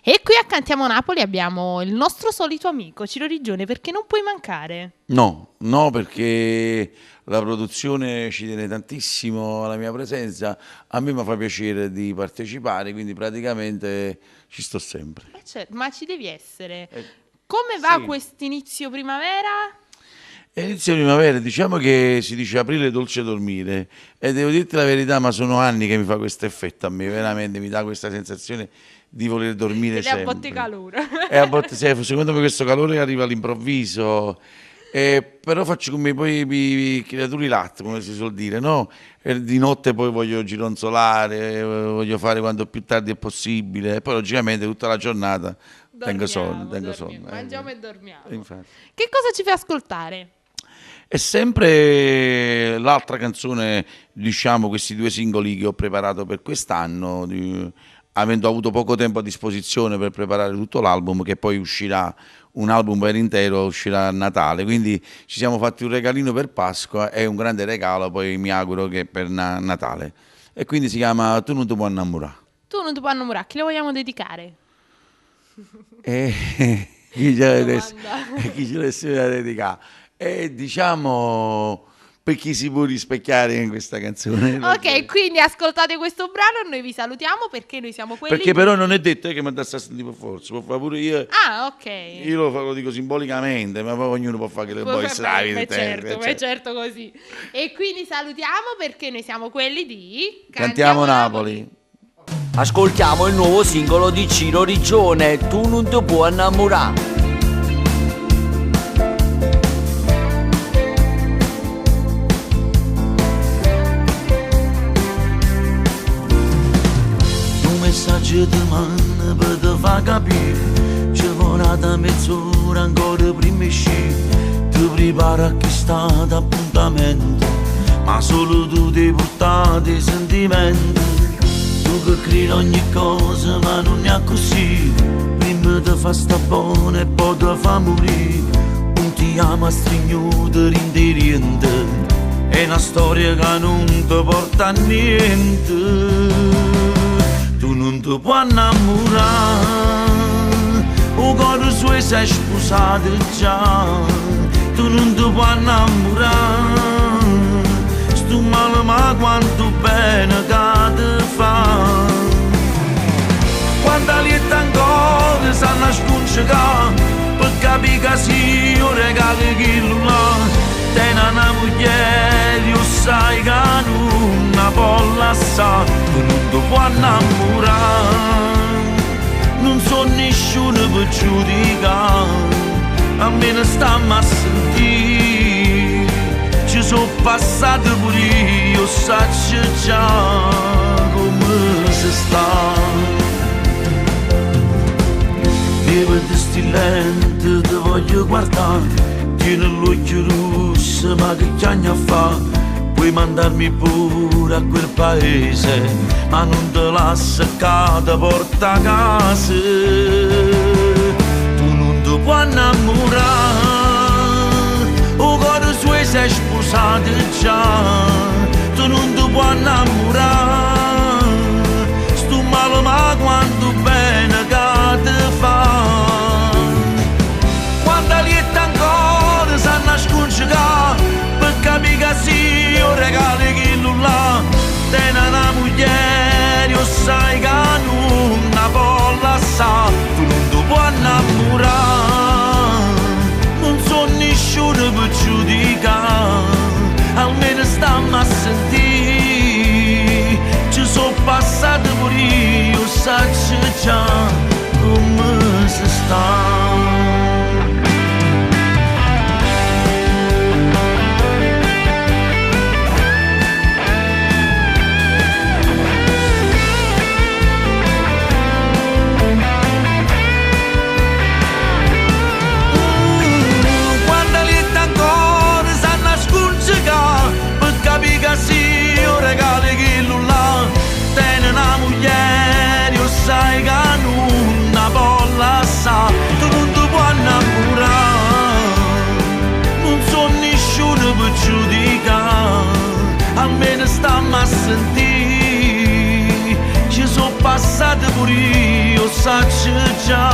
E qui a Cantiamo Napoli abbiamo il nostro solito amico Ciro Rigione, perché non puoi mancare. No, perché la produzione ci tiene tantissimo alla mia presenza, a me mi fa piacere di partecipare, quindi praticamente ci sto sempre. Certo, ma ci devi essere. Come va sì. Quest'inizio primavera? Inizio primavera, diciamo che si dice aprile dolce dormire e devo dirti la verità, ma sono anni che mi fa questo effetto a me, veramente mi dà questa sensazione di voler dormire sempre. E a botte calore. E a volte, secondo me questo calore arriva all'improvviso, però faccio come poi i creaturi latte, come si suol dire, no? E di notte poi voglio gironzolare, voglio fare quanto più tardi è possibile, e poi logicamente tutta la giornata tengo sonno. Mangiamo e dormiamo. Infatti. Che cosa ci fai ascoltare? È sempre l'altra canzone, diciamo, questi due singoli che ho preparato per quest'anno, avendo avuto poco tempo a disposizione per preparare tutto l'album, che poi uscirà un album per intero, uscirà a Natale, quindi ci siamo fatti un regalino per Pasqua e un grande regalo poi mi auguro che per Natale. E quindi si chiama Tu non ti puoi innamorare. Tu non ti puoi innamorare, chi lo vogliamo dedicare? Chi ce l'essere da dedicare? Diciamo per chi si può rispecchiare in questa canzone. Ok, quindi ascoltate questo brano, noi vi salutiamo perché noi siamo quelli. Perché però non è detto che mi andassi a sentire per forza, può fare pure io. Ah, ok. Io lo dico simbolicamente, ma poi ognuno può fare che le vuoi stravi. Certo così. E quindi salutiamo perché noi siamo quelli di Cantiamo Napoli. Ascoltiamo il nuovo singolo di Ciro Rigione, Tu non ti puoi innamorare. Messaggio di mano per te fa capire, ci vorrà da mezz'ora ancora prima di uscire, ti prepara a chi sta d'appuntamento, ma solo tu ti portati i sentimenti, tu che credi ogni cosa ma non è così, prima ti fa sta buona e poi ti fa morire, un ti ama stringnuto rindiente, è una storia che non ti porta a niente. Tu non ti puoi innamorare, o cuore suo sei sposato già. Tu non ti puoi innamorare, sto male ma quanto bene che ti fa. Quanta lieta ancora stanno a scongiugare, per capire che sì, io regalo chi lo là. Tena una moglie, io sai che non può lasciare, tu non ti puoi innamorare, non so nessuno per giudicare, a me ne stiamo a sentire, ci sono passati pure io, saccio già come si sta. Vivo di stilente, ti voglio guardare, tieni l'occhio rosso, ma che chiagna fa? Puoi mandarmi pure a quel paese, ma non te la seccata porta a casa. Tu non ti puoi innamorare, o cuore suo sei sposato già. Tu non ti puoi innamorare, sto male ma quanto bene che ti fa. Quanta lieta ancora sanno a scongiugare, per capire che sì, io regalo chi lo là. Tena una moglie, io sai che non può lasciare, tu non ti puoi innamorare, non so nessuno per giudicare, almeno stiamo a sentire, ci sono passati pure io, saccio già come si sta. Sì, io regalo chi lo là, tieni una moglie, io sai che non può lasciare, tu non ti puoi innamorare, non so nessuno per giudicare, almeno stiamo a sentire, ci sono passati pure io, lo sai già